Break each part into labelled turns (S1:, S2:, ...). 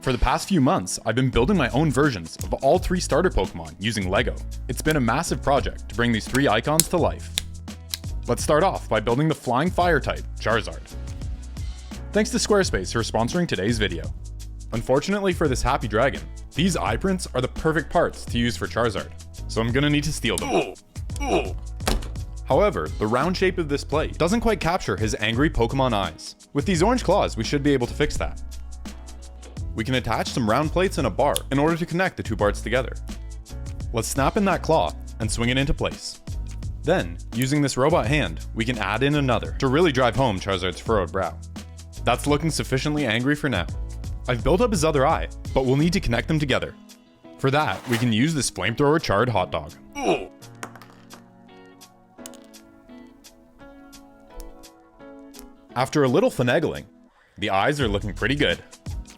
S1: For the past few months, I've been building my own versions of all 3 starter Pokemon using LEGO. It's been a massive project to bring these 3 icons to life. Let's start off by building the Flying Fire type, Charizard. Thanks to Squarespace for sponsoring today's video. Unfortunately for this happy dragon, these eye prints are the perfect parts to use for Charizard, so I'm gonna need to steal them. However, the round shape of this plate doesn't quite capture his angry Pokemon eyes. With these orange claws, we should be able to fix that. We can attach some round plates and a bar in order to connect the 2 parts together. Let's snap in that claw and swing it into place. Then, using this robot hand, we can add in another to really drive home Charizard's furrowed brow. That's looking sufficiently angry for now. I've built up his other eye, but we'll need to connect them together. For that, we can use this flamethrower charred hot dog. After a little finagling, the eyes are looking pretty good.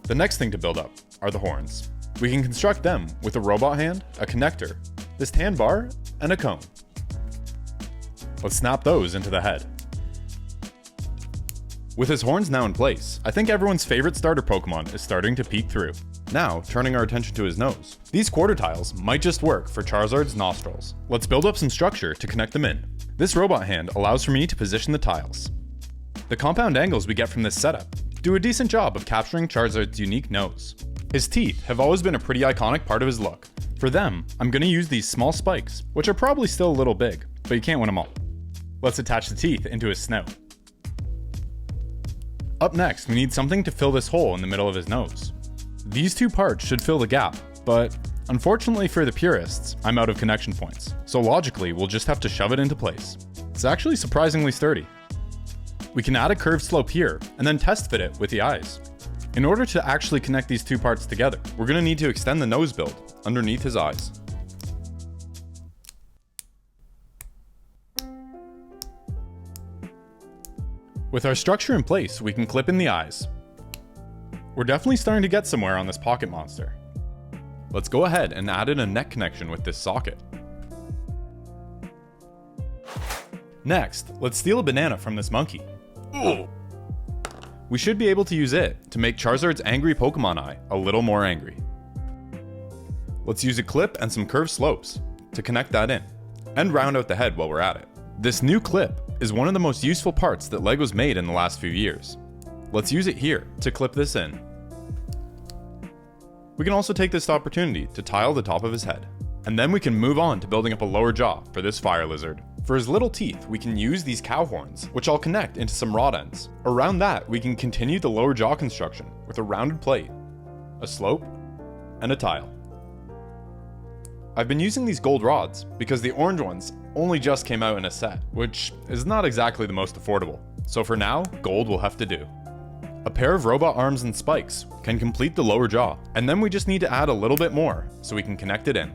S1: The next thing to build up are the horns. We can construct them with a robot hand, a connector, this tan bar, and a cone. Let's snap those into the head. With his horns now in place, I think everyone's favorite starter Pokemon is starting to peek through. Now, turning our attention to his nose. These quarter tiles might just work for Charizard's nostrils. Let's build up some structure to connect them in. This robot hand allows for me to position the tiles. The compound angles we get from this setup do a decent job of capturing Charizard's unique nose. His teeth have always been a pretty iconic part of his look. For them, I'm going to use these small spikes, which are probably still a little big, but you can't win them all. Let's attach the teeth into his snout. Up next, we need something to fill this hole in the middle of his nose. These 2 parts should fill the gap, but unfortunately for the purists, I'm out of connection points, so logically we'll just have to shove it into place. It's actually surprisingly sturdy. We can add a curved slope here, and then test fit it with the eyes. In order to actually connect these 2 parts together, we're going to need to extend the nose build underneath his eyes. With our structure in place, we can clip in the eyes. We're definitely starting to get somewhere on this pocket monster. Let's go ahead and add in a neck connection with this socket. Next, let's steal a banana from this monkey. We should be able to use it to make Charizard's angry Pokemon eye a little more angry. Let's use a clip and some curved slopes to connect that in, and round out the head while we're at it. This new clip is one of the most useful parts that LEGO's made in the last few years. Let's use it here to clip this in. We can also take this opportunity to tile the top of his head, and then we can move on to building up a lower jaw for this fire lizard. For his little teeth, we can use these cow horns, which I'll connect into some rod ends. Around that, we can continue the lower jaw construction with a rounded plate, a slope, and a tile. I've been using these gold rods because the orange ones only just came out in a set, which is not exactly the most affordable. So for now, gold will have to do. A pair of robot arms and spikes can complete the lower jaw, and then we just need to add a little bit more so we can connect it in.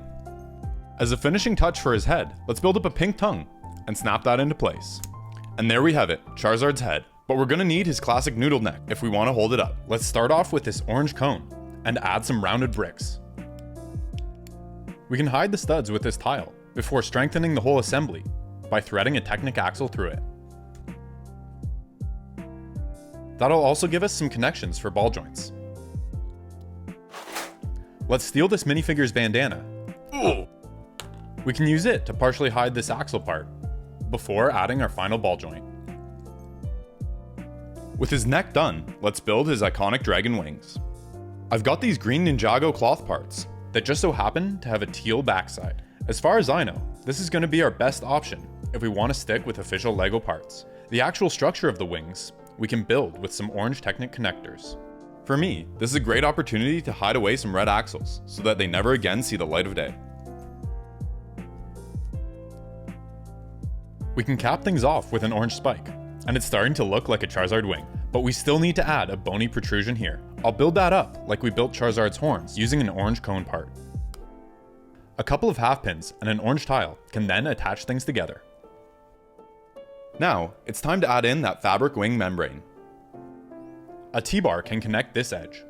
S1: As a finishing touch for his head, let's build up a pink tongue and snap that into place. And there we have it, Charizard's head. But we're gonna need his classic noodle neck if we wanna hold it up. Let's start off with this orange cone and add some rounded bricks. We can hide the studs with this tile before strengthening the whole assembly by threading a Technic axle through it. That'll also give us some connections for ball joints. Let's steal this minifigure's bandana. We can use it to partially hide this axle part before adding our final ball joint. With his neck done, let's build his iconic dragon wings. I've got these green Ninjago cloth parts that just so happen to have a teal backside. As far as I know, this is going to be our best option if we want to stick with official LEGO parts. The actual structure of the wings we can build with some orange Technic connectors. For me, this is a great opportunity to hide away some red axles so that they never again see the light of day. We can cap things off with an orange spike, and it's starting to look like a Charizard wing, but we still need to add a bony protrusion here. I'll build that up like we built Charizard's horns using an orange cone part. A couple of half pins and an orange tile can then attach things together. Now, it's time to add in that fabric wing membrane. A T-bar can connect this edge.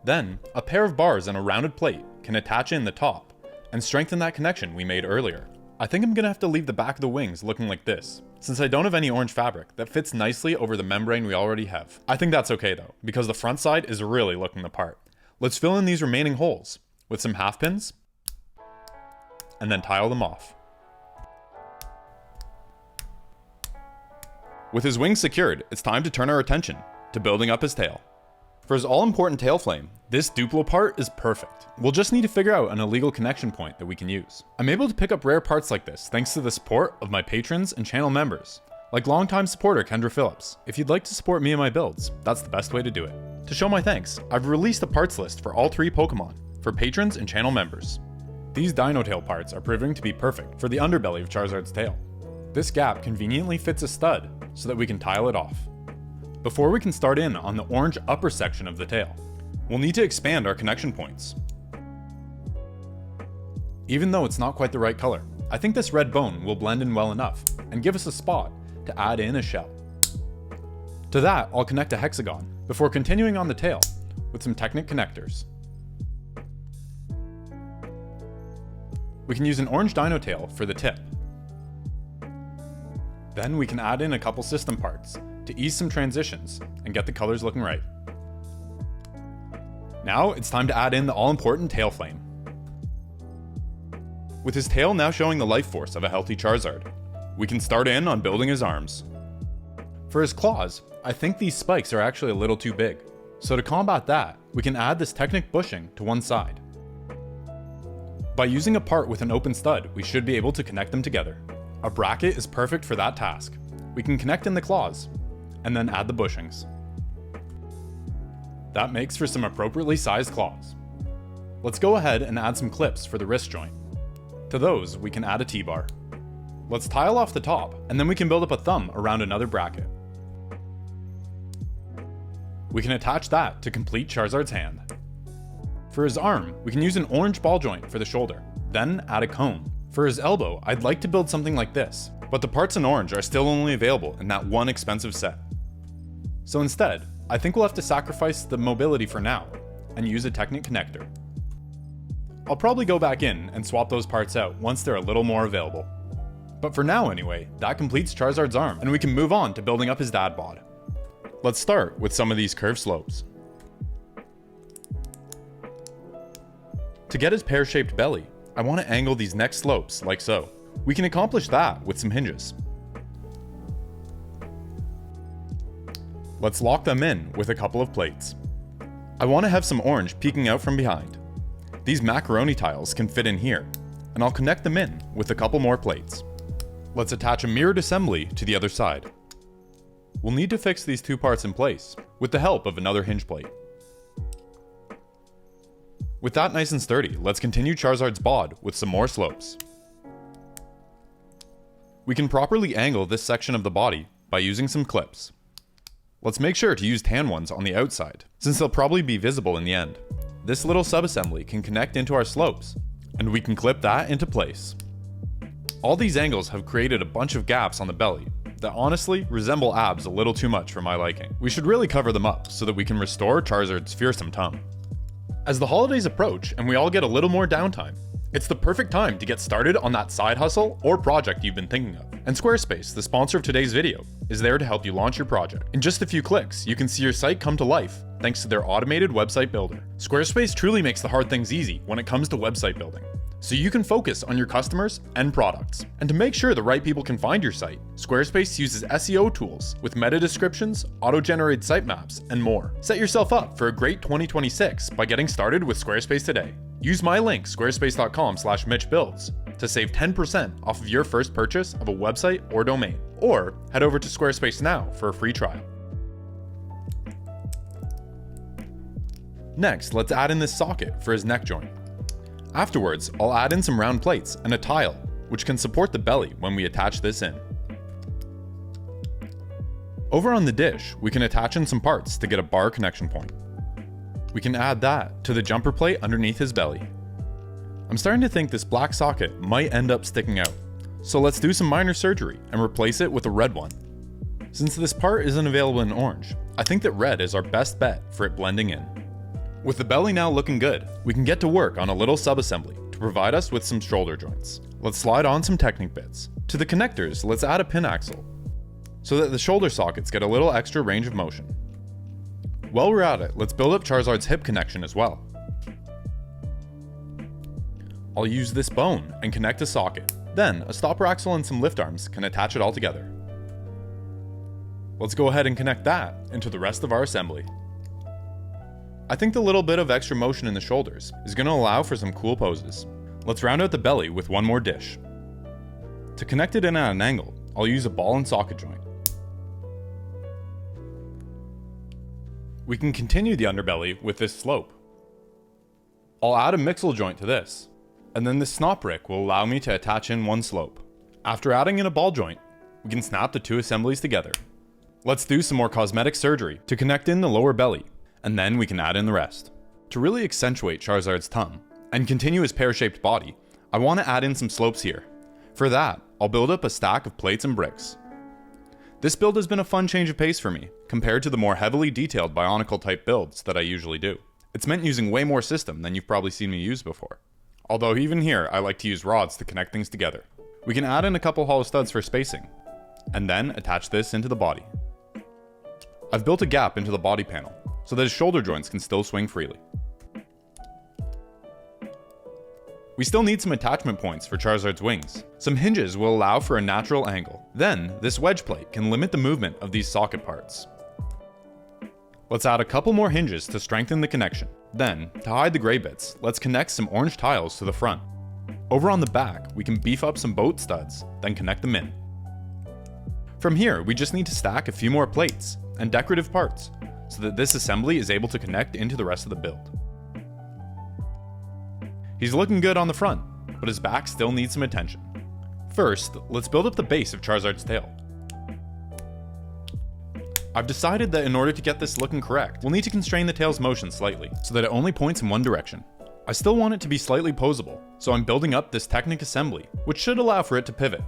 S1: Then, a pair of bars and a rounded plate can attach in the top and strengthen that connection we made earlier. I think I'm gonna have to leave the back of the wings looking like this, since I don't have any orange fabric that fits nicely over the membrane we already have. I think that's okay though, because the front side is really looking the part. Let's fill in these remaining holes with some half pins, and then tile them off. With his wings secured, it's time to turn our attention to building up his tail. For his all-important tail flame, this Duplo part is perfect. We'll just need to figure out an illegal connection point that we can use. I'm able to pick up rare parts like this thanks to the support of my patrons and channel members, like longtime supporter Kendra Phillips. If you'd like to support me and my builds, that's the best way to do it. To show my thanks, I've released a parts list for all 3 Pokemon, for patrons and channel members. These Dino Tail parts are proving to be perfect for the underbelly of Charizard's tail. This gap conveniently fits a stud so that we can tile it off. Before we can start in on the orange upper section of the tail, we'll need to expand our connection points. Even though it's not quite the right color, I think this red bone will blend in well enough and give us a spot to add in a shell. To that, I'll connect a hexagon before continuing on the tail with some Technic connectors. We can use an orange dino tail for the tip. Then we can add in a couple system parts to ease some transitions and get the colors looking right. Now it's time to add in the all-important tail flame. With his tail now showing the life force of a healthy Charizard, we can start in on building his arms. For his claws, I think these spikes are actually a little too big, so to combat that, we can add this Technic bushing to one side. By using a part with an open stud, we should be able to connect them together. A bracket is perfect for that task. We can connect in the claws, and then add the bushings. That makes for some appropriately sized claws. Let's go ahead and add some clips for the wrist joint. To those, we can add a T-bar. Let's tile off the top, and then we can build up a thumb around another bracket. We can attach that to complete Charizard's hand. For his arm, we can use an orange ball joint for the shoulder, then add a cone. For his elbow, I'd like to build something like this, but the parts in orange are still only available in that one expensive set. So instead, I think we'll have to sacrifice the mobility for now, and use a Technic connector. I'll probably go back in and swap those parts out once they're a little more available. But for now anyway, that completes Charizard's arm, and we can move on to building up his dad bod. Let's start with some of these curved slopes. To get his pear-shaped belly, I want to angle these neck slopes like so. We can accomplish that with some hinges. Let's lock them in with a couple of plates. I want to have some orange peeking out from behind. These macaroni tiles can fit in here, and I'll connect them in with a couple more plates. Let's attach a mirrored assembly to the other side. We'll need to fix these 2 parts in place with the help of another hinge plate. With that nice and sturdy, let's continue Charizard's bod with some more slopes. We can properly angle this section of the body by using some clips. Let's make sure to use tan ones on the outside, since they'll probably be visible in the end. This little subassembly can connect into our slopes, and we can clip that into place. All these angles have created a bunch of gaps on the belly that honestly resemble abs a little too much for my liking. We should really cover them up so that we can restore Charizard's fearsome tongue. As the holidays approach and we all get a little more downtime, it's the perfect time to get started on that side hustle or project you've been thinking of. And Squarespace, the sponsor of today's video, is there to help you launch your project. In just a few clicks, you can see your site come to life thanks to their automated website builder. Squarespace truly makes the hard things easy when it comes to website building, so you can focus on your customers and products. And to make sure the right people can find your site, Squarespace uses SEO tools with meta descriptions, auto-generated sitemaps, and more. Set yourself up for a great 2026 by getting started with Squarespace today. Use my link, squarespace.com/mitchbuilds, to save 10% off of your first purchase of a website or domain. Or head over to Squarespace now for a free trial. Next, let's add in this socket for his neck joint. Afterwards, I'll add in some round plates and a tile, which can support the belly when we attach this in. Over on the dish, we can attach in some parts to get a bar connection point. We can add that to the jumper plate underneath his belly. I'm starting to think this black socket might end up sticking out, so let's do some minor surgery and replace it with a red one. Since this part isn't available in orange, I think that red is our best bet for it blending in. With the belly now looking good, we can get to work on a little sub-assembly to provide us with some shoulder joints. Let's slide on some Technic bits. To the connectors, let's add a pin axle so that the shoulder sockets get a little extra range of motion. While we're at it, let's build up Charizard's hip connection as well. I'll use this bone and connect a socket. Then, a stopper axle and some lift arms can attach it all together. Let's go ahead and connect that into the rest of our assembly. I think the little bit of extra motion in the shoulders is going to allow for some cool poses. Let's round out the belly with one more dish. To connect it in at an angle, I'll use a ball and socket joint. We can continue the underbelly with this slope. I'll add a mixel joint to this, and then this snot brick will allow me to attach in one slope. After adding in a ball joint, we can snap the two assemblies together. Let's do some more cosmetic surgery to connect in the lower belly, and then we can add in the rest. To really accentuate Charizard's tongue and continue his pear-shaped body, I want to add in some slopes here. For that, I'll build up a stack of plates and bricks. This build has been a fun change of pace for me, compared to the more heavily detailed Bionicle type builds that I usually do. It's meant using way more system than you've probably seen me use before. Although even here, I like to use rods to connect things together. We can add in a couple hollow studs for spacing, and then attach this into the body. I've built a gap into the body panel, so that his shoulder joints can still swing freely. We still need some attachment points for Charizard's wings. Some hinges will allow for a natural angle. Then, this wedge plate can limit the movement of these socket parts. Let's add a couple more hinges to strengthen the connection. Then, to hide the gray bits, let's connect some orange tiles to the front. Over on the back, we can beef up some boat studs, then connect them in. From here, we just need to stack a few more plates and decorative parts, so that this assembly is able to connect into the rest of the build. He's looking good on the front, but his back still needs some attention. First, let's build up the base of Charizard's tail. I've decided that in order to get this looking correct, we'll need to constrain the tail's motion slightly, so that it only points in one direction. I still want it to be slightly posable, so I'm building up this Technic assembly, which should allow for it to pivot.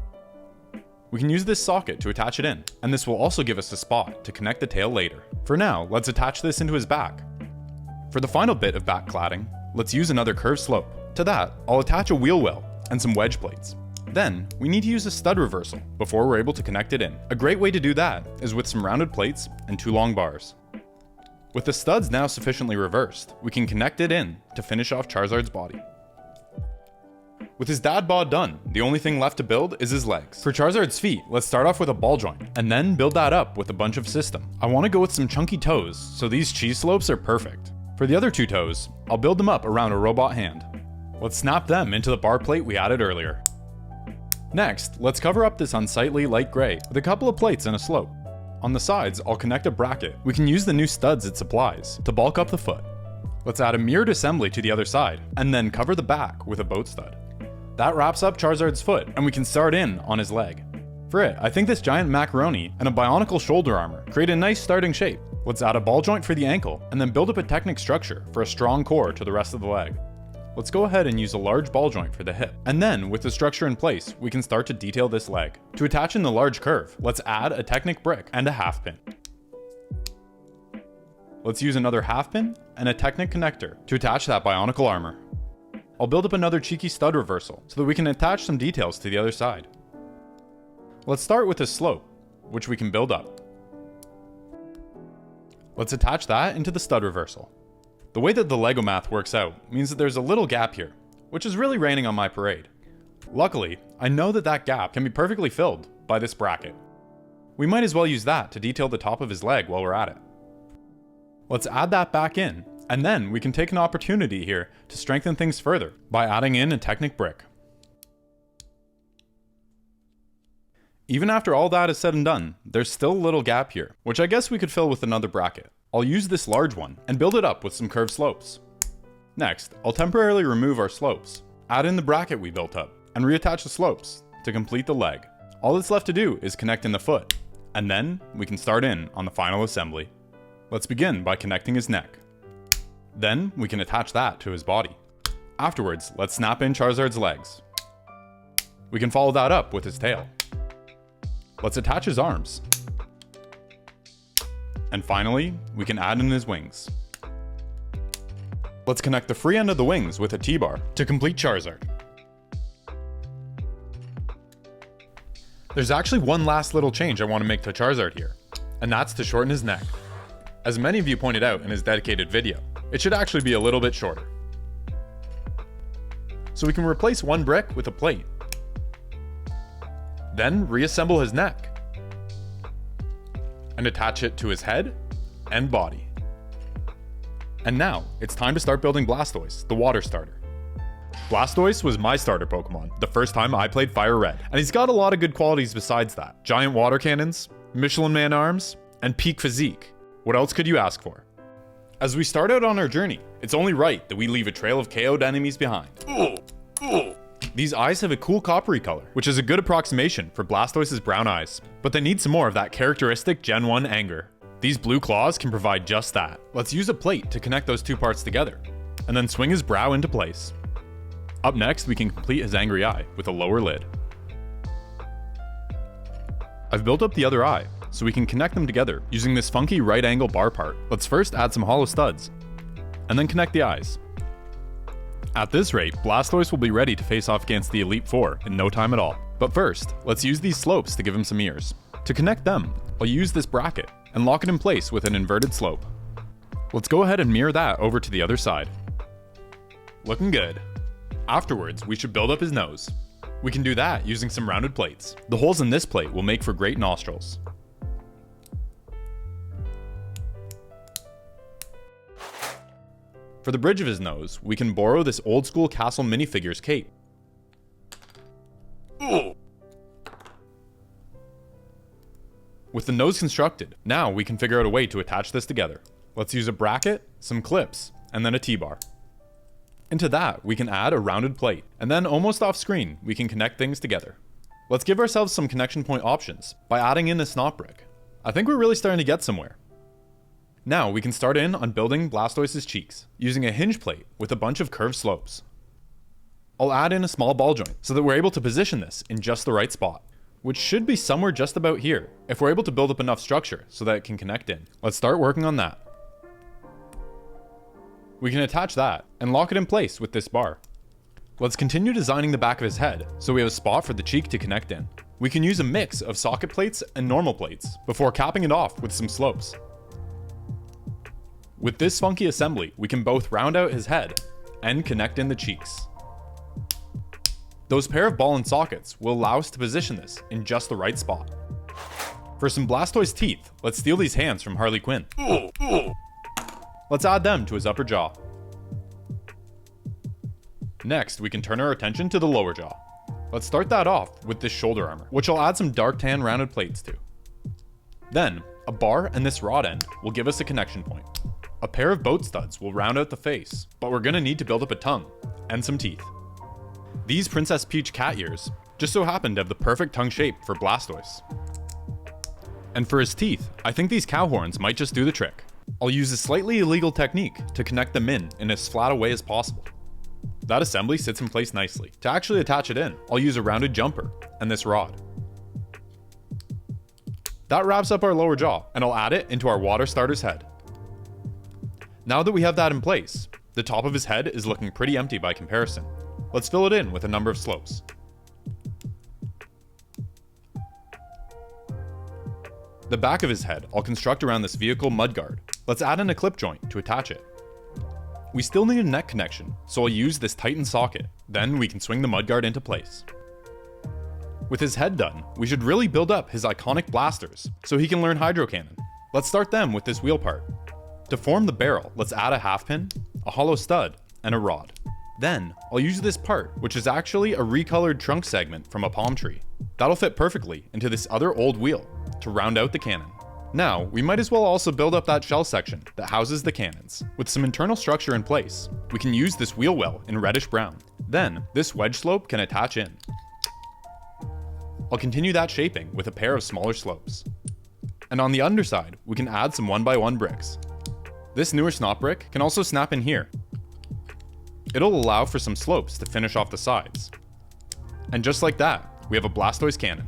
S1: We can use this socket to attach it in, and this will also give us a spot to connect the tail later. For now, let's attach this into his back. For the final bit of back cladding, let's use another curved slope. To that, I'll attach a wheel well and some wedge plates. Then, we need to use a stud reversal before we're able to connect it in. A great way to do that is with some rounded plates and two long bars. With the studs now sufficiently reversed, we can connect it in to finish off Charizard's body. With his dad bod done, the only thing left to build is his legs. For Charizard's feet, let's start off with a ball joint, and then build that up with a bunch of system. I want to go with some chunky toes, so these cheese slopes are perfect. For the other two toes, I'll build them up around a robot hand. Let's snap them into the bar plate we added earlier. Next, let's cover up this unsightly light gray with a couple of plates and a slope. On the sides, I'll connect a bracket. We can use the new studs it supplies to bulk up the foot. Let's add a mirrored assembly to the other side, and then cover the back with a boat stud. That wraps up Charizard's foot, and we can start in on his leg. For it, I think this giant macaroni and a Bionicle shoulder armor create a nice starting shape. Let's add a ball joint for the ankle, and then build up a Technic structure for a strong core to the rest of the leg. Let's go ahead and use a large ball joint for the hip, and then with the structure in place, we can start to detail this leg. To attach in the large curve, let's add a Technic brick and a half pin. Let's use another half pin and a Technic connector to attach that Bionicle armor. I'll build up another cheeky stud reversal so that we can attach some details to the other side. Let's start with a slope, which we can build up. Let's attach that into the stud reversal. The way that the Lego math works out means that there's a little gap here, which is really raining on my parade. Luckily, I know that that gap can be perfectly filled by this bracket. We might as well use that to detail the top of his leg while we're at it. Let's add that back in, and then we can take an opportunity here to strengthen things further by adding in a Technic brick. Even after all that is said and done, there's still a little gap here, which I guess we could fill with another bracket. I'll use this large one and build it up with some curved slopes. Next, I'll temporarily remove our slopes, add in the bracket we built up, and reattach the slopes to complete the leg. All that's left to do is connect in the foot, and then we can start in on the final assembly. Let's begin by connecting his neck. Then we can attach that to his body. Afterwards, let's snap in Charizard's legs. We can follow that up with his tail. Let's attach his arms. And finally, we can add in his wings. Let's connect the free end of the wings with a T-bar to complete Charizard. There's actually one last little change I want to make to Charizard here, and that's to shorten his neck. As many of you pointed out in his dedicated video, it should actually be a little bit shorter. So we can replace one brick with a plate. Then reassemble his neck and attach it to his head and body. And now, it's time to start building Blastoise, the water starter. Blastoise was my starter Pokemon the first time I played Fire Red, and he's got a lot of good qualities besides that. Giant water cannons, Michelin Man arms, and peak physique. What else could you ask for? As we start out on our journey, it's only right that we leave a trail of KO'd enemies behind. These eyes have a cool coppery color, which is a good approximation for Blastoise's brown eyes, but they need some more of that characteristic Gen 1 anger. These blue claws can provide just that. Let's use a plate to connect those two parts together, and then swing his brow into place. Up next, we can complete his angry eye with a lower lid. I've built up the other eye, so we can connect them together using this funky right angle bar part. Let's first add some hollow studs, and then connect the eyes. At this rate, Blastoise will be ready to face off against the Elite Four in no time at all. But first, let's use these slopes to give him some ears. To connect them, I'll use this bracket and lock it in place with an inverted slope. Let's go ahead and mirror that over to the other side. Looking good. Afterwards, we should build up his nose. We can do that using some rounded plates. The holes in this plate will make for great nostrils. For the bridge of his nose, we can borrow this old school Castle minifigures cape. With the nose constructed, now we can figure out a way to attach this together. Let's use a bracket, some clips, and then a T-bar. Into that, we can add a rounded plate, and then almost off screen, we can connect things together. Let's give ourselves some connection point options by adding in a snot brick. I think we're really starting to get somewhere. Now we can start in on building Blastoise's cheeks, using a hinge plate with a bunch of curved slopes. I'll add in a small ball joint so that we're able to position this in just the right spot, which should be somewhere just about here, if we're able to build up enough structure so that it can connect in. Let's start working on that. We can attach that and lock it in place with this bar. Let's continue designing the back of his head so we have a spot for the cheek to connect in. We can use a mix of socket plates and normal plates before capping it off with some slopes. With this funky assembly, we can both round out his head and connect in the cheeks. Those pair of ball and sockets will allow us to position this in just the right spot. For some Blastoise teeth, let's steal these hands from Harley Quinn. Let's add them to his upper jaw. Next, we can turn our attention to the lower jaw. Let's start that off with this shoulder armor, which I'll add some dark tan rounded plates to. Then, a bar and this rod end will give us a connection point. A pair of boat studs will round out the face, but we're gonna need to build up a tongue and some teeth. These Princess Peach cat ears just so happen to have the perfect tongue shape for Blastoise. And for his teeth, I think these cow horns might just do the trick. I'll use a slightly illegal technique to connect them in as flat a way as possible. That assembly sits in place nicely. To actually attach it in, I'll use a rounded jumper and this rod. That wraps up our lower jaw, and I'll add it into our water starter's head. Now that we have that in place, the top of his head is looking pretty empty by comparison. Let's fill it in with a number of slopes. The back of his head I'll construct around this vehicle mudguard. Let's add in a clip joint to attach it. We still need a neck connection, so I'll use this Titan socket. Then we can swing the mudguard into place. With his head done, we should really build up his iconic blasters, so he can learn Hydro Cannon. Let's start them with this wheel part. To form the barrel, let's add a half pin, a hollow stud, and a rod. Then, I'll use this part, which is actually a recolored trunk segment from a palm tree. That'll fit perfectly into this other old wheel to round out the cannon. Now, we might as well also build up that shell section that houses the cannons. With some internal structure in place, we can use this wheel well in reddish brown. Then, this wedge slope can attach in. I'll continue that shaping with a pair of smaller slopes. And on the underside, we can add some 1x1 bricks. This newer snot brick can also snap in here. It'll allow for some slopes to finish off the sides. And just like that, we have a Blastoise cannon.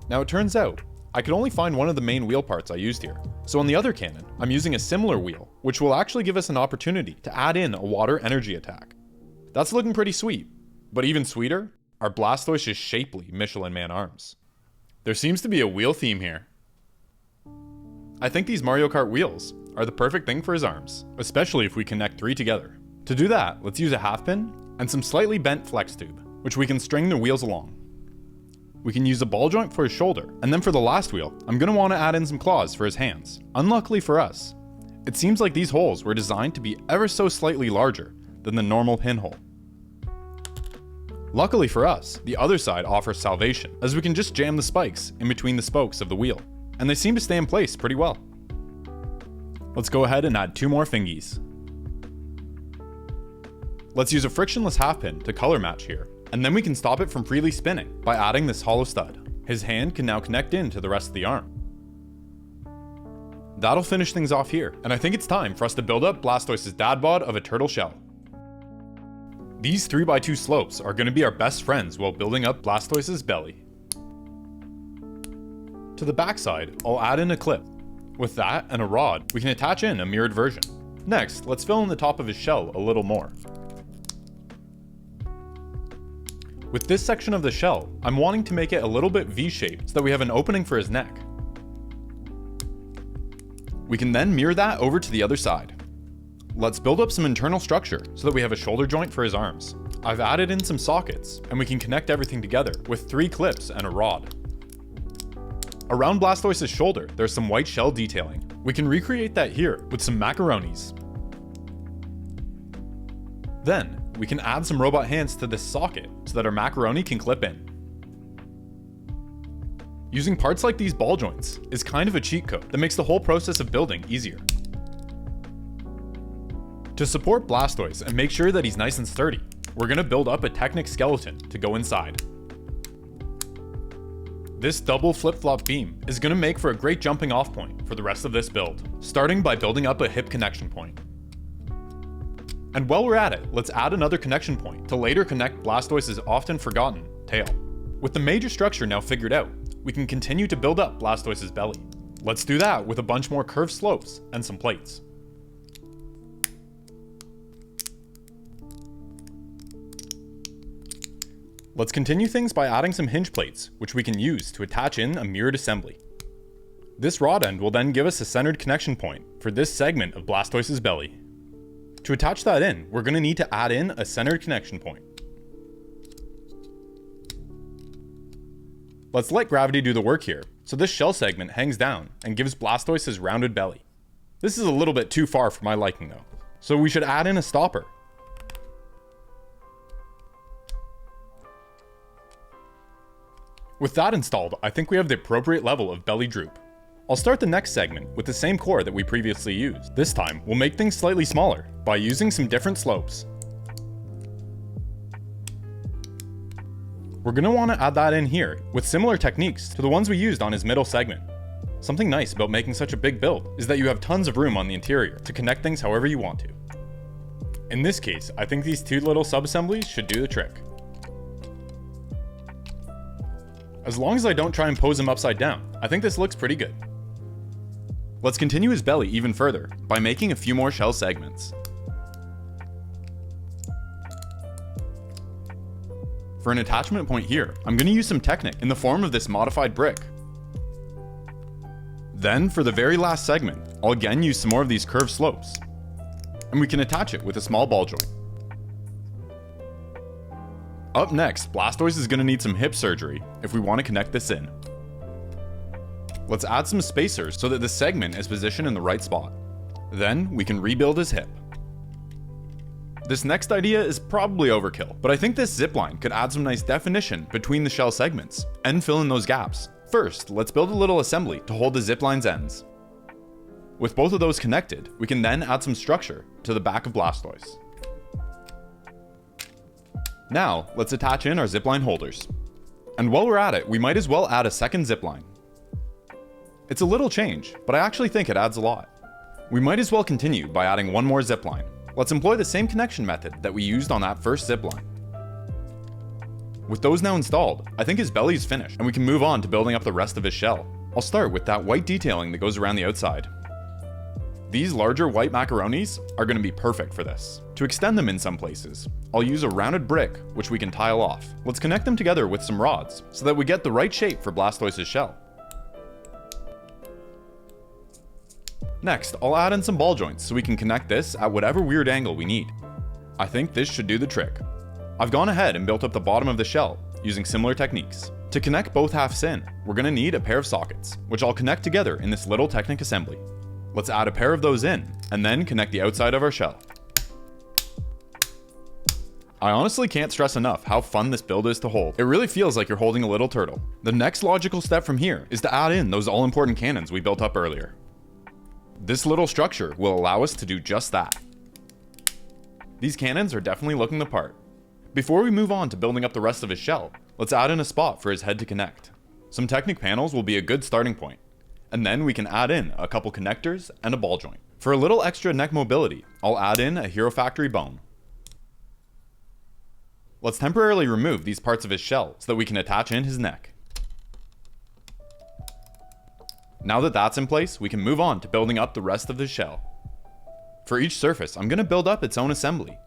S1: Now it turns out, I could only find one of the main wheel parts I used here. So on the other cannon, I'm using a similar wheel, which will actually give us an opportunity to add in a water energy attack. That's looking pretty sweet, but even sweeter are Blastoise's shapely Michelin Man arms. There seems to be a wheel theme here. I think these Mario Kart wheels are the perfect thing for his arms, especially if we connect 3 together. To do that, let's use a half pin and some slightly bent flex tube, which we can string the wheels along. We can use a ball joint for his shoulder, and then for the last wheel, I'm going to want to add in some claws for his hands. Unluckily for us, it seems like these holes were designed to be ever so slightly larger than the normal pinhole. Luckily for us, the other side offers salvation, as we can just jam the spikes in between the spokes of the wheel, and they seem to stay in place pretty well. Let's go ahead and add 2 more fingies. Let's use a frictionless half pin to color match here, and then we can stop it from freely spinning by adding this hollow stud. His hand can now connect in to the rest of the arm. That'll finish things off here, and I think it's time for us to build up Blastoise's dad bod of a turtle shell. These 3x2 slopes are going to be our best friends while building up Blastoise's belly. To the backside, I'll add in a clip. With that and a rod, we can attach in a mirrored version. Next, let's fill in the top of his shell a little more. With this section of the shell, I'm wanting to make it a little bit V-shaped so that we have an opening for his neck. We can then mirror that over to the other side. Let's build up some internal structure so that we have a shoulder joint for his arms. I've added in some sockets, and we can connect everything together with 3 clips and a rod. Around Blastoise's shoulder, there's some white shell detailing. We can recreate that here with some macaronis. Then, we can add some robot hands to this socket so that our macaroni can clip in. Using parts like these ball joints is kind of a cheat code that makes the whole process of building easier. To support Blastoise and make sure that he's nice and sturdy, we're going to build up a Technic skeleton to go inside. This double flip-flop beam is going to make for a great jumping off point for the rest of this build, starting by building up a hip connection point. And while we're at it, let's add another connection point to later connect Blastoise's often forgotten tail. With the major structure now figured out, we can continue to build up Blastoise's belly. Let's do that with a bunch more curved slopes and some plates. Let's continue things by adding some hinge plates, which we can use to attach in a mirrored assembly. This rod end will then give us a centered connection point for this segment of Blastoise's belly. To attach that in, we're going to need to add in a centered connection point. Let's let gravity do the work here, so this shell segment hangs down and gives Blastoise his rounded belly. This is a little bit too far for my liking though, so we should add in a stopper. With that installed, I think we have the appropriate level of belly droop. I'll start the next segment with the same core that we previously used. This time, we'll make things slightly smaller by using some different slopes. We're going to want to add that in here with similar techniques to the ones we used on his middle segment. Something nice about making such a big build is that you have tons of room on the interior to connect things however you want to. In this case, I think these 2 little sub-assemblies should do the trick. As long as I don't try and pose him upside down, I think this looks pretty good. Let's continue his belly even further by making a few more shell segments. For an attachment point here, I'm going to use some Technic in the form of this modified brick. Then, for the very last segment, I'll again use some more of these curved slopes. And we can attach it with a small ball joint. Up next, Blastoise is going to need some hip surgery if we want to connect this in. Let's add some spacers so that the segment is positioned in the right spot. Then, we can rebuild his hip. This next idea is probably overkill, but I think this zipline could add some nice definition between the shell segments and fill in those gaps. First, let's build a little assembly to hold the zipline's ends. With both of those connected, we can then add some structure to the back of Blastoise. Now, let's attach in our zipline holders. And while we're at it, we might as well add a second zipline. It's a little change, but I actually think it adds a lot. We might as well continue by adding one more zipline. Let's employ the same connection method that we used on that first zipline. With those now installed, I think his belly is finished, and we can move on to building up the rest of his shell. I'll start with that white detailing that goes around the outside. These larger white macaronis are going to be perfect for this. To extend them in some places, I'll use a rounded brick, which we can tile off. Let's connect them together with some rods, so that we get the right shape for Blastoise's shell. Next, I'll add in some ball joints so we can connect this at whatever weird angle we need. I think this should do the trick. I've gone ahead and built up the bottom of the shell, using similar techniques. To connect both halves in, we're going to need a pair of sockets, which I'll connect together in this little Technic assembly. Let's add a pair of those in, and then connect the outside of our shell. I honestly can't stress enough how fun this build is to hold. It really feels like you're holding a little turtle. The next logical step from here is to add in those all-important cannons we built up earlier. This little structure will allow us to do just that. These cannons are definitely looking the part. Before we move on to building up the rest of his shell, let's add in a spot for his head to connect. Some Technic panels will be a good starting point, and then we can add in a couple connectors and a ball joint. For a little extra neck mobility, I'll add in a Hero Factory bone. Let's temporarily remove these parts of his shell so that we can attach in his neck. Now that that's in place, we can move on to building up the rest of the shell. For each surface, I'm going to build up its own assembly.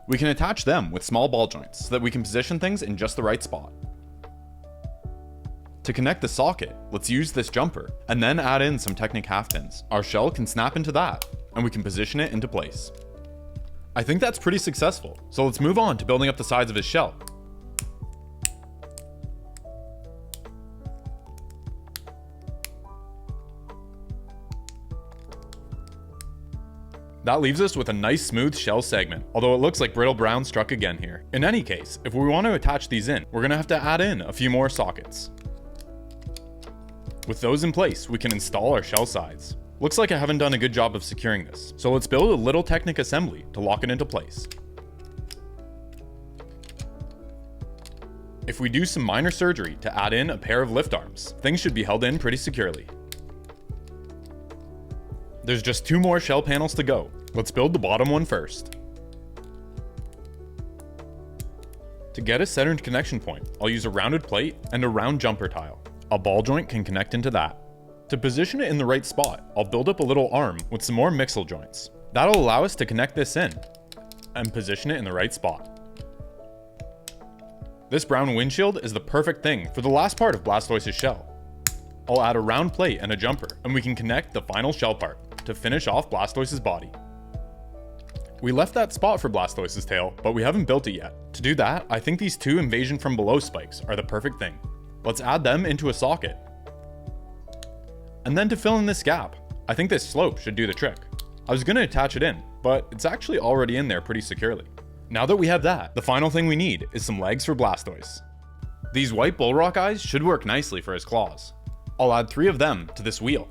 S1: We can attach them with small ball joints so that we can position things in just the right spot. To connect the socket, let's use this jumper, and then add in some Technic half pins. Our shell can snap into that, and we can position it into place. I think that's pretty successful, so let's move on to building up the sides of his shell. That leaves us with a nice smooth shell segment, although it looks like Brittle Brown struck again here. In any case, if we want to attach these in, we're going to have to add in a few more sockets. With those in place, we can install our shell sides. Looks like I haven't done a good job of securing this, so let's build a little Technic assembly to lock it into place. If we do some minor surgery to add in a pair of lift arms, things should be held in pretty securely. There's just 2 more shell panels to go. Let's build the bottom one first. To get a centered connection point, I'll use a rounded plate and a round jumper tile. A ball joint can connect into that. To position it in the right spot, I'll build up a little arm with some more mixel joints. That'll allow us to connect this in and position it in the right spot. This brown windshield is the perfect thing for the last part of Blastoise's shell. I'll add a round plate and a jumper, and we can connect the final shell part to finish off Blastoise's body. We left that spot for Blastoise's tail, but we haven't built it yet. To do that, I think these 2 invasion from below spikes are the perfect thing. Let's add them into a socket. And then to fill in this gap, I think this slope should do the trick. I was going to attach it in, but it's actually already in there pretty securely. Now that we have that, the final thing we need is some legs for Blastoise. These white bullrock eyes should work nicely for his claws. I'll add 3 of them to this wheel.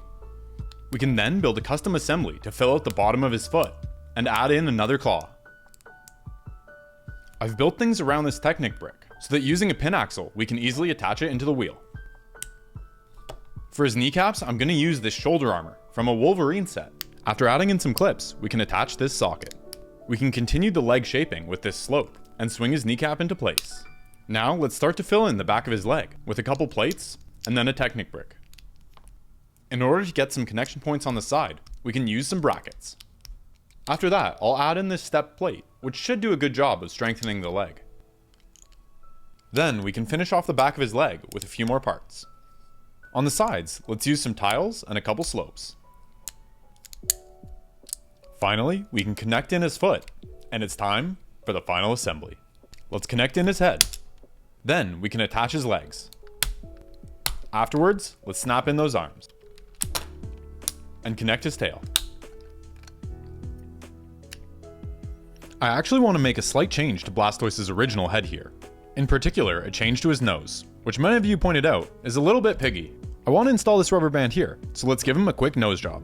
S1: We can then build a custom assembly to fill out the bottom of his foot, and add in another claw. I've built things around this Technic brick, so that using a pin axle, we can easily attach it into the wheel. For his kneecaps, I'm going to use this shoulder armor from a Wolverine set. After adding in some clips, we can attach this socket. We can continue the leg shaping with this slope, and swing his kneecap into place. Now let's start to fill in the back of his leg, with a couple plates, and then a Technic brick. In order to get some connection points on the side, we can use some brackets. After that, I'll add in this step plate, which should do a good job of strengthening the leg. Then we can finish off the back of his leg with a few more parts. On the sides, let's use some tiles and a couple slopes. Finally, we can connect in his foot, and it's time for the final assembly. Let's connect in his head. Then we can attach his legs. Afterwards, let's snap in those arms and connect his tail. I actually want to make a slight change to Blastoise's original head here. In particular, a change to his nose, which many of you pointed out is a little bit piggy. I want to install this rubber band here, so let's give him a quick nose job.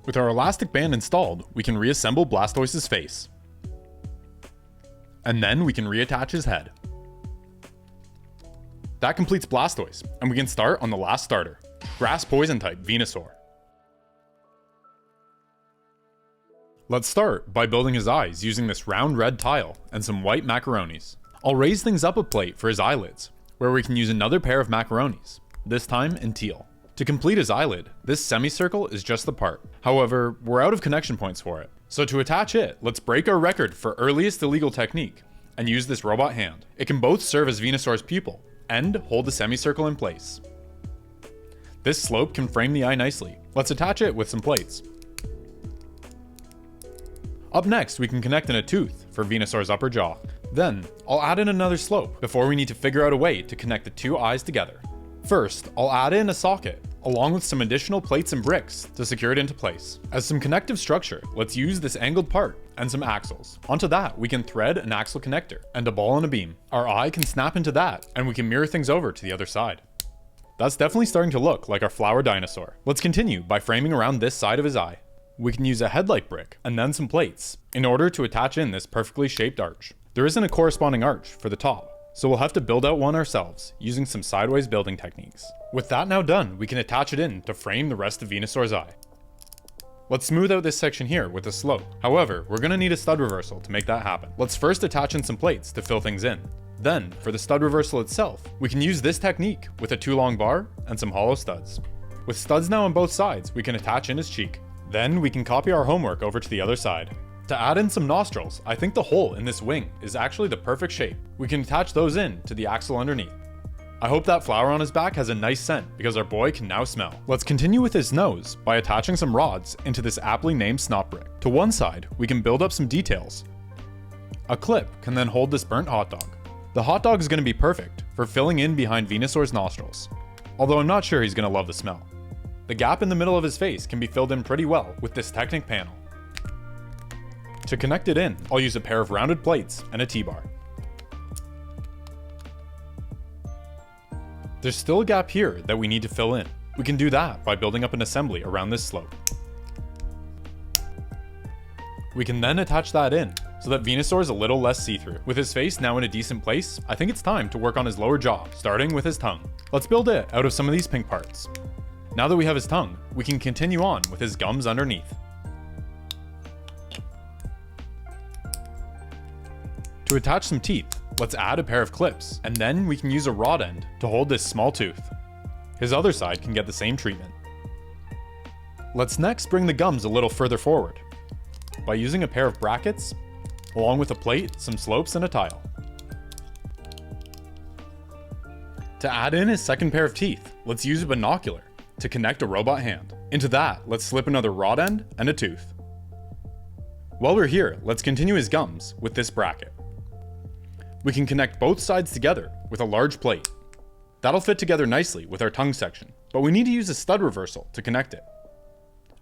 S1: With our elastic band installed, we can reassemble Blastoise's face. And then we can reattach his head. That completes Blastoise, and we can start on the last starter, Grass Poison type Venusaur. Let's start by building his eyes using this round red tile and some white macaronis. I'll raise things up a plate for his eyelids, where we can use another pair of macaronis, this time in teal. To complete his eyelid, this semicircle is just the part. However, we're out of connection points for it. So to attach it, let's break our record for earliest illegal technique and use this robot hand. It can both serve as Venusaur's pupil and hold the semicircle in place. This slope can frame the eye nicely. Let's attach it with some plates. Up next, we can connect in a tooth for Venusaur's upper jaw. Then, I'll add in another slope before we need to figure out a way to connect the two eyes together. First, I'll add in a socket, along with some additional plates and bricks to secure it into place. As some connective structure, let's use this angled part and some axles. Onto that, we can thread an axle connector and a ball and a beam. Our eye can snap into that, and we can mirror things over to the other side. That's definitely starting to look like our flower dinosaur. Let's continue by framing around this side of his eye. We can use a headlight brick and then some plates in order to attach in this perfectly shaped arch. There isn't a corresponding arch for the top, so we'll have to build out one ourselves using some sideways building techniques. With that now done, we can attach it in to frame the rest of Venusaur's eye. Let's smooth out this section here with a slope. However, we're gonna need a stud reversal to make that happen. Let's first attach in some plates to fill things in. Then, for the stud reversal itself, we can use this technique with a 2-long bar and some hollow studs. With studs now on both sides, we can attach in his cheek. Then we can copy our homework over to the other side. To add in some nostrils, I think the hole in this wing is actually the perfect shape. We can attach those in to the axle underneath. I hope that flower on his back has a nice scent because our boy can now smell. Let's continue with his nose by attaching some rods into this aptly named snot brick. To one side, we can build up some details. A clip can then hold this burnt hot dog. The hot dog is going to be perfect for filling in behind Venusaur's nostrils, although I'm not sure he's going to love the smell. The gap in the middle of his face can be filled in pretty well with this Technic panel. To connect it in, I'll use a pair of rounded plates and a T-bar. There's still a gap here that we need to fill in. We can do that by building up an assembly around this slope. We can then attach that in so that Venusaur is a little less see-through. With his face now in a decent place, I think it's time to work on his lower jaw, starting with his tongue. Let's build it out of some of these pink parts. Now that we have his tongue, we can continue on with his gums underneath. To attach some teeth, let's add a pair of clips, and then we can use a rod end to hold this small tooth. His other side can get the same treatment. Let's next bring the gums a little further forward by using a pair of brackets, along with a plate, some slopes, and a tile. To add in his second pair of teeth, let's use a binocular to connect a robot hand. Into that, let's slip another rod end and a tooth. While we're here, let's continue his gums with this bracket. We can connect both sides together with a large plate. That'll fit together nicely with our tongue section, but we need to use a stud reversal to connect it.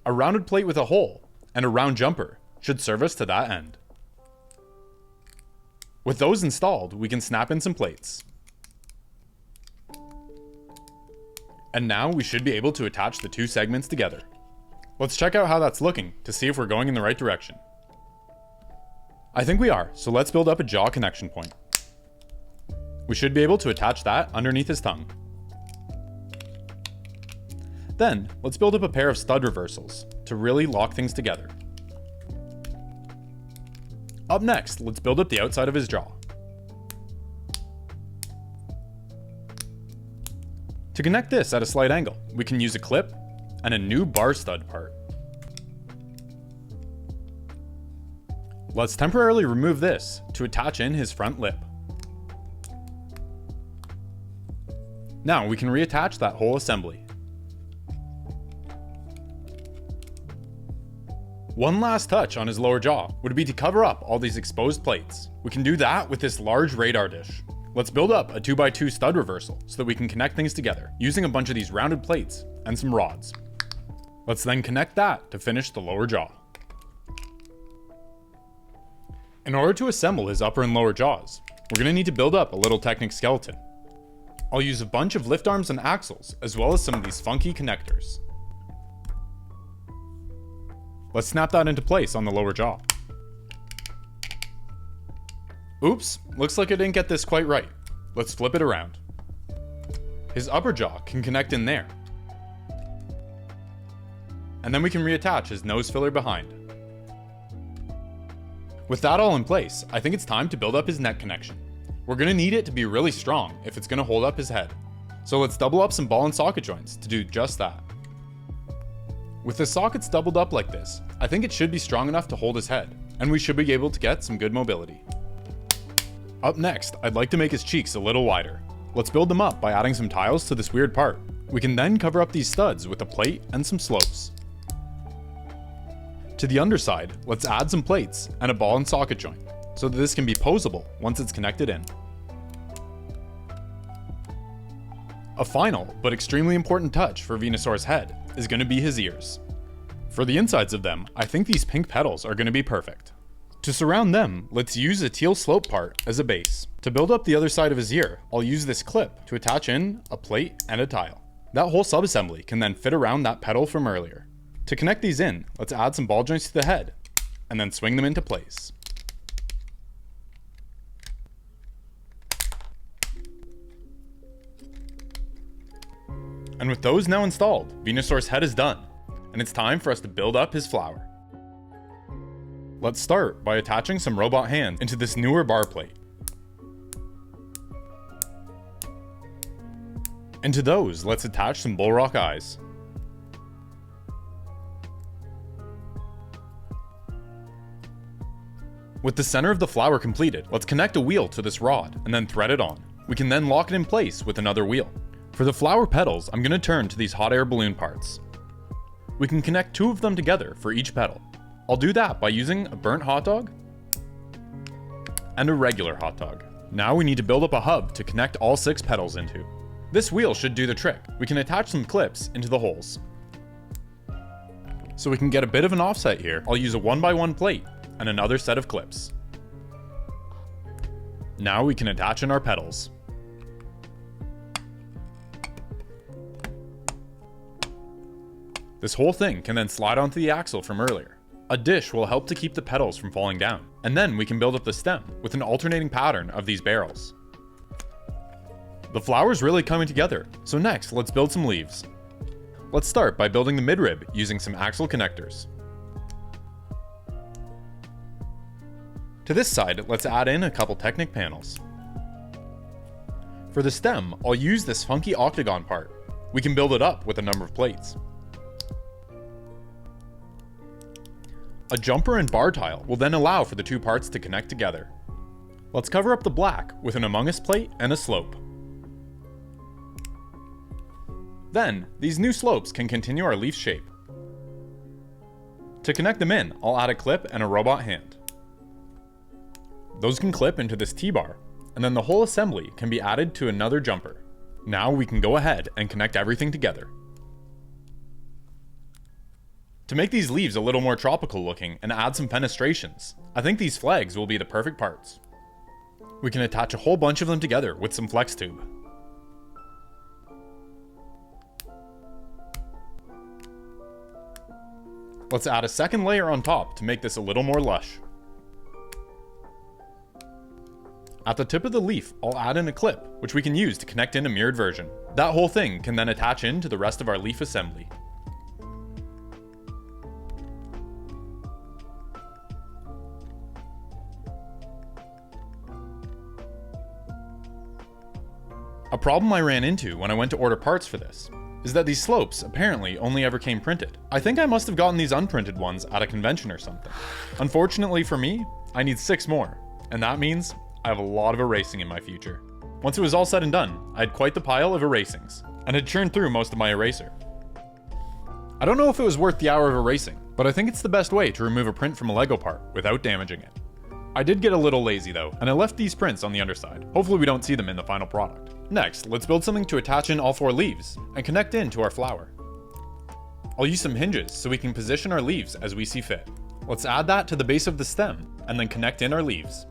S1: A rounded plate with a hole and a round jumper should serve us to that end. With those installed, we can snap in some plates. And now we should be able to attach the two segments together. Let's check out how that's looking to see if we're going in the right direction. I think we are, so let's build up a jaw connection point. We should be able to attach that underneath his tongue. Then, let's build up a pair of stud reversals to really lock things together. Up next, let's build up the outside of his jaw. To connect this at a slight angle, we can use a clip and a new bar stud part. Let's temporarily remove this to attach in his front lip. Now we can reattach that whole assembly. One last touch on his lower jaw would be to cover up all these exposed plates. We can do that with this large radar dish. Let's build up a 2x2 stud reversal so that we can connect things together using a bunch of these rounded plates and some rods. Let's then connect that to finish the lower jaw. In order to assemble his upper and lower jaws, we're going to need to build up a little Technic skeleton. I'll use a bunch of lift arms and axles, as well as some of these funky connectors. Let's snap that into place on the lower jaw. Oops, looks like I didn't get this quite right. Let's flip it around. His upper jaw can connect in there. And then we can reattach his nose filler behind. With that all in place, I think it's time to build up his neck connection. We're gonna need it to be really strong if it's gonna hold up his head. So let's double up some ball and socket joints to do just that. With the sockets doubled up like this, I think it should be strong enough to hold his head, and we should be able to get some good mobility. Up next, I'd like to make his cheeks a little wider. Let's build them up by adding some tiles to this weird part. We can then cover up these studs with a plate and some slopes. To the underside, let's add some plates and a ball and socket joint, so that this can be posable once it's connected in. A final, but extremely important touch for Venusaur's head is going to be his ears. For the insides of them, I think these pink petals are going to be perfect. To surround them, let's use a teal slope part as a base. To build up the other side of his ear, I'll use this clip to attach in a plate and a tile. That whole subassembly can then fit around that petal from earlier. To connect these in, let's add some ball joints to the head, and then swing them into place. And with those now installed, Venusaur's head is done, and it's time for us to build up his flower. Let's start by attaching some robot hands into this newer bar plate. And to those, let's attach some bullrock eyes. With the center of the flower completed, let's connect a wheel to this rod and then thread it on. We can then lock it in place with another wheel. For the flower petals, I'm going to turn to these hot air balloon parts. We can connect 2 of them together for each petal. I'll do that by using a burnt hot dog and a regular hot dog. Now we need to build up a hub to connect all 6 petals into. This wheel should do the trick. We can attach some clips into the holes. So we can get a bit of an offset here, I'll use a 1x1 plate and another set of clips. Now we can attach in our petals. This whole thing can then slide onto the axle from earlier. A dish will help to keep the petals from falling down, and then we can build up the stem with an alternating pattern of these barrels. The flower's really coming together, so next let's build some leaves. Let's start by building the midrib using some axle connectors. To this side, let's add in a couple Technic panels. For the stem, I'll use this funky octagon part. We can build it up with a number of plates. A jumper and bar tile will then allow for the 2 parts to connect together. Let's cover up the black with an Among Us plate and a slope. Then, these new slopes can continue our leaf shape. To connect them in, I'll add a clip and a robot hand. Those can clip into this T-bar, and then the whole assembly can be added to another jumper. Now we can go ahead and connect everything together. To make these leaves a little more tropical looking and add some fenestrations, I think these flags will be the perfect parts. We can attach a whole bunch of them together with some flex tube. Let's add a second layer on top to make this a little more lush. At the tip of the leaf, I'll add in a clip, which we can use to connect in a mirrored version. That whole thing can then attach into the rest of our leaf assembly. A problem I ran into when I went to order parts for this is that these slopes apparently only ever came printed. I think I must have gotten these unprinted ones at a convention or something. Unfortunately for me, I need 6 more, and that means I have a lot of erasing in my future. Once it was all said and done, I had quite the pile of erasings, and had churned through most of my eraser. I don't know if it was worth the hour of erasing, but I think it's the best way to remove a print from a Lego part without damaging it. I did get a little lazy though, and I left these prints on the underside. Hopefully we don't see them in the final product. Next, let's build something to attach in all 4 leaves, and connect in to our flower. I'll use some hinges so we can position our leaves as we see fit. Let's add that to the base of the stem, and then connect in our leaves.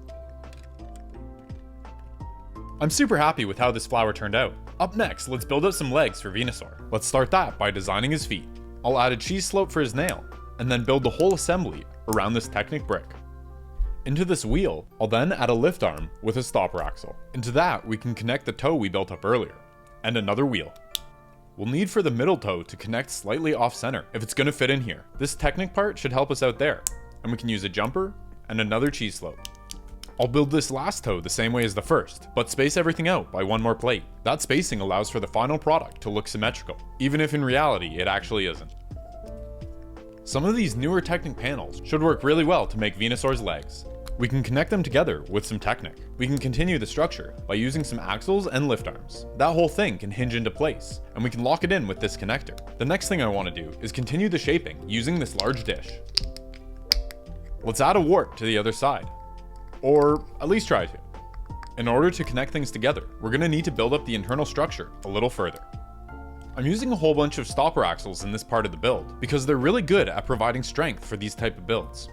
S1: I'm super happy with how this flower turned out. Up next, let's build up some legs for Venusaur. Let's start that by designing his feet. I'll add a cheese slope for his nail, and then build the whole assembly around this Technic brick. Into this wheel, I'll then add a lift arm with a stopper axle. Into that, we can connect the toe we built up earlier, and another wheel. We'll need for the middle toe to connect slightly off center if it's going to fit in here. This Technic part should help us out there, and we can use a jumper and another cheese slope. I'll build this last toe the same way as the first, but space everything out by one more plate. That spacing allows for the final product to look symmetrical, even if in reality it actually isn't. Some of these newer Technic panels should work really well to make Venusaur's legs. We can connect them together with some Technic. We can continue the structure by using some axles and lift arms. That whole thing can hinge into place, and we can lock it in with this connector. The next thing I want to do is continue the shaping using this large dish. Let's add a wart to the other side. Or at least try to. In order to connect things together, we're going to need to build up the internal structure a little further. I'm using a whole bunch of stopper axles in this part of the build because they're really good at providing strength for these type of builds.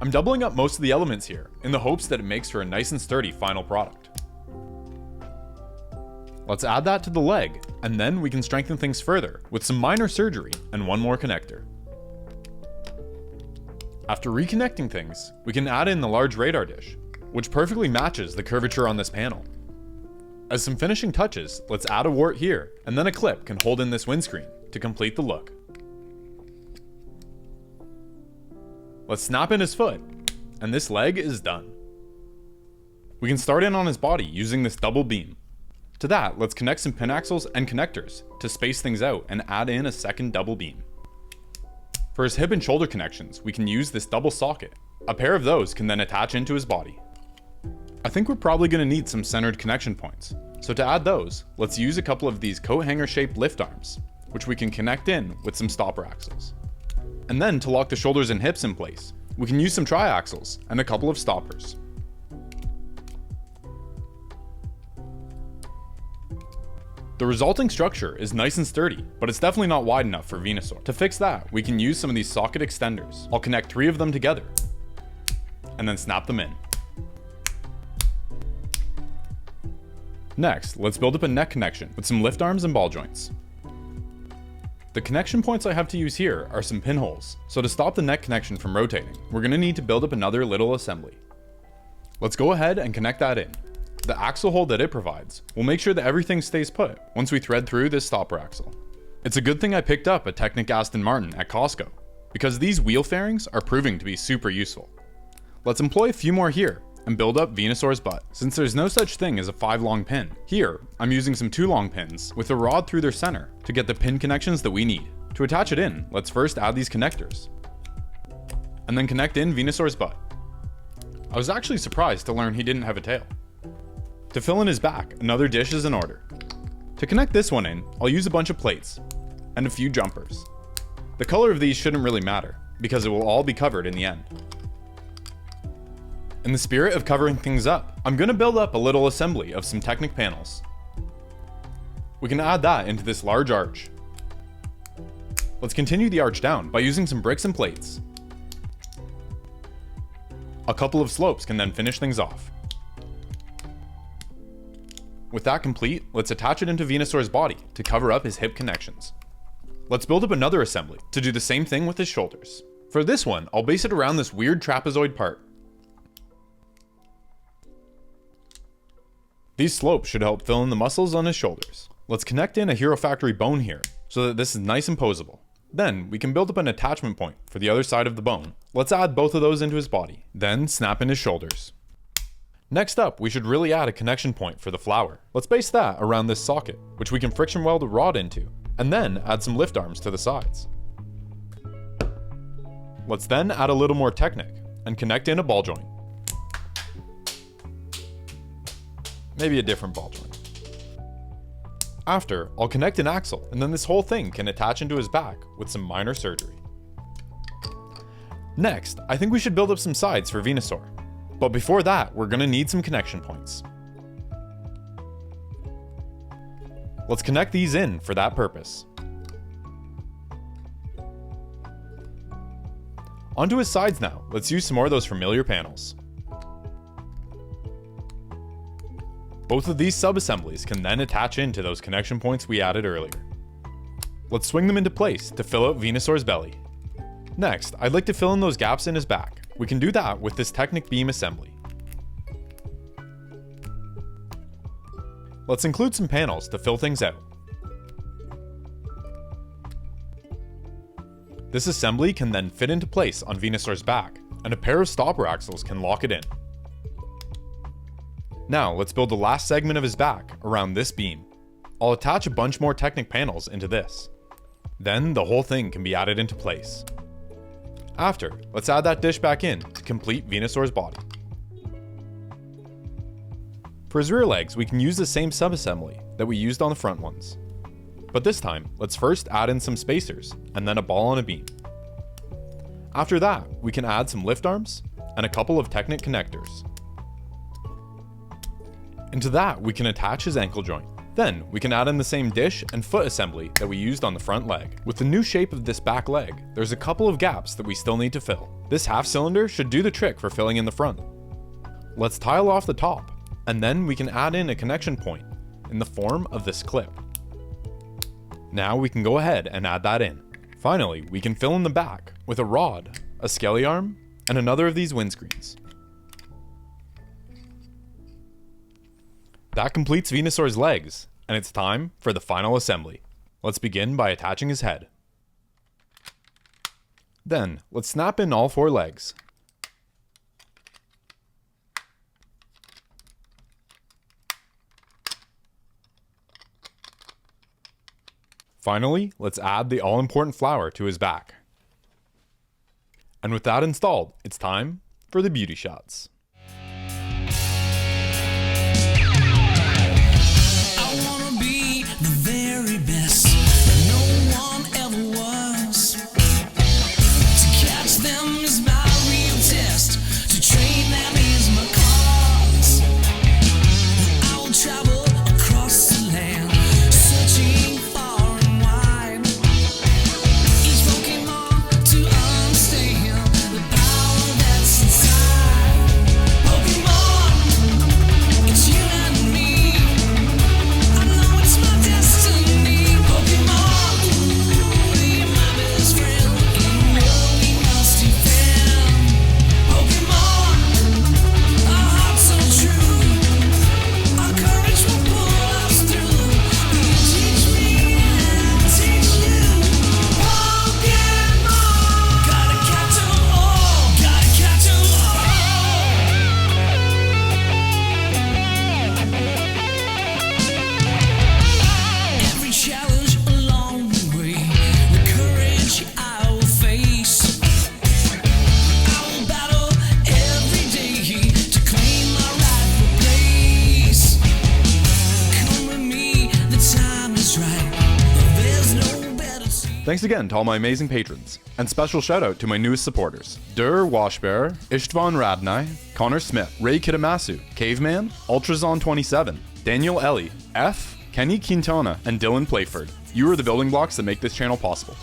S1: I'm doubling up most of the elements here in the hopes that it makes for a nice and sturdy final product. Let's add that to the leg, and then we can strengthen things further with some minor surgery and one more connector. After reconnecting things, we can add in the large radar dish, which perfectly matches the curvature on this panel. As some finishing touches, let's add a wart here, and then a clip can hold in this windscreen to complete the look. Let's snap in his foot, and this leg is done. We can start in on his body using this double beam. To that, let's connect some pin axles and connectors to space things out and add in a second double beam. For his hip and shoulder connections, we can use this double socket. A pair of those can then attach into his body. I think we're probably going to need some centered connection points. So to add those, let's use a couple of these coat hanger shaped lift arms, which we can connect in with some stopper axles. And then to lock the shoulders and hips in place, we can use some triaxles and a couple of stoppers. The resulting structure is nice and sturdy, but it's definitely not wide enough for Venusaur. To fix that, we can use some of these socket extenders. I'll connect 3 of them together, and then snap them in. Next, let's build up a neck connection with some lift arms and ball joints. The connection points I have to use here are some pinholes, so to stop the neck connection from rotating, we're going to need to build up another little assembly. Let's go ahead and connect that in. The axle hole that it provides will make sure that everything stays put once we thread through this stopper axle. It's a good thing I picked up a Technic Aston Martin at Costco, because these wheel fairings are proving to be super useful. Let's employ a few more here and build up Venusaur's butt. Since there's no such thing as a 5-long pin, here I'm using some 2-long pins with a rod through their center to get the pin connections that we need. To attach it in, let's first add these connectors, and then connect in Venusaur's butt. I was actually surprised to learn he didn't have a tail. To fill in his back, another dish is in order. To connect this one in, I'll use a bunch of plates and a few jumpers. The color of these shouldn't really matter, because it will all be covered in the end. In the spirit of covering things up, I'm going to build up a little assembly of some Technic panels. We can add that into this large arch. Let's continue the arch down by using some bricks and plates. A couple of slopes can then finish things off. With that complete, let's attach it into Venusaur's body to cover up his hip connections. Let's build up another assembly to do the same thing with his shoulders. For this one, I'll base it around this weird trapezoid part. These slopes should help fill in the muscles on his shoulders. Let's connect in a Hero Factory bone here so that this is nice and posable. Then we can build up an attachment point for the other side of the bone. Let's add both of those into his body, then snap in his shoulders. Next up, we should really add a connection point for the flower. Let's base that around this socket, which we can friction weld a rod into, and then add some lift arms to the sides. Let's then add a little more Technic and connect in a ball joint. Maybe a different ball joint. After, I'll connect an axle, and then this whole thing can attach into his back with some minor surgery. Next, I think we should build up some sides for Venusaur. But before that, we're going to need some connection points. Let's connect these in for that purpose. Onto his sides now, let's use some more of those familiar panels. Both of these sub-assemblies can then attach into those connection points we added earlier. Let's swing them into place to fill out Venusaur's belly. Next, I'd like to fill in those gaps in his back. We can do that with this Technic beam assembly. Let's include some panels to fill things out. This assembly can then fit into place on Venusaur's back, and a pair of stopper axles can lock it in. Now let's build the last segment of his back around this beam. I'll attach a bunch more Technic panels into this. Then the whole thing can be added into place. After, let's add that dish back in to complete Venusaur's body. For his rear legs, we can use the same subassembly that we used on the front ones. But this time, let's first add in some spacers and then a ball on a beam. After that, we can add some lift arms and a couple of Technic connectors. Into that, we can attach his ankle joint. Then, we can add in the same dish and foot assembly that we used on the front leg. With the new shape of this back leg, there's a couple of gaps that we still need to fill. This half cylinder should do the trick for filling in the front. Let's tile off the top, and then we can add in a connection point in the form of this clip. Now we can go ahead and add that in. Finally, we can fill in the back with a rod, a skelly arm, and another of these windscreens. That completes Venusaur's legs, and it's time for the final assembly. Let's begin by attaching his head. Then, let's snap in all 4 legs. Finally, let's add the all-important flower to his back. And with that installed, it's time for the beauty shots. Thanks again to all my amazing patrons, and special shout out to my newest supporters: Dur Washbearer, Istvan Radnai, Connor Smith, Ray Kitamasu, Caveman, Ultrazon27, Daniel Ellie, F, Kenny Quintana, and Dylan Playford. You are the building blocks that make this channel possible.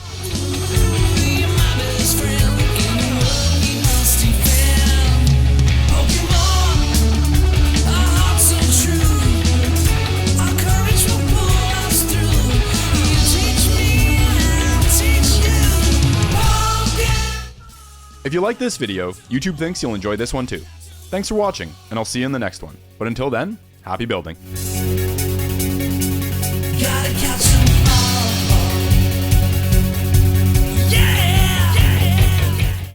S1: If you like this video, YouTube thinks you'll enjoy this one too. Thanks for watching, and I'll see you in the next one. But until then, happy building.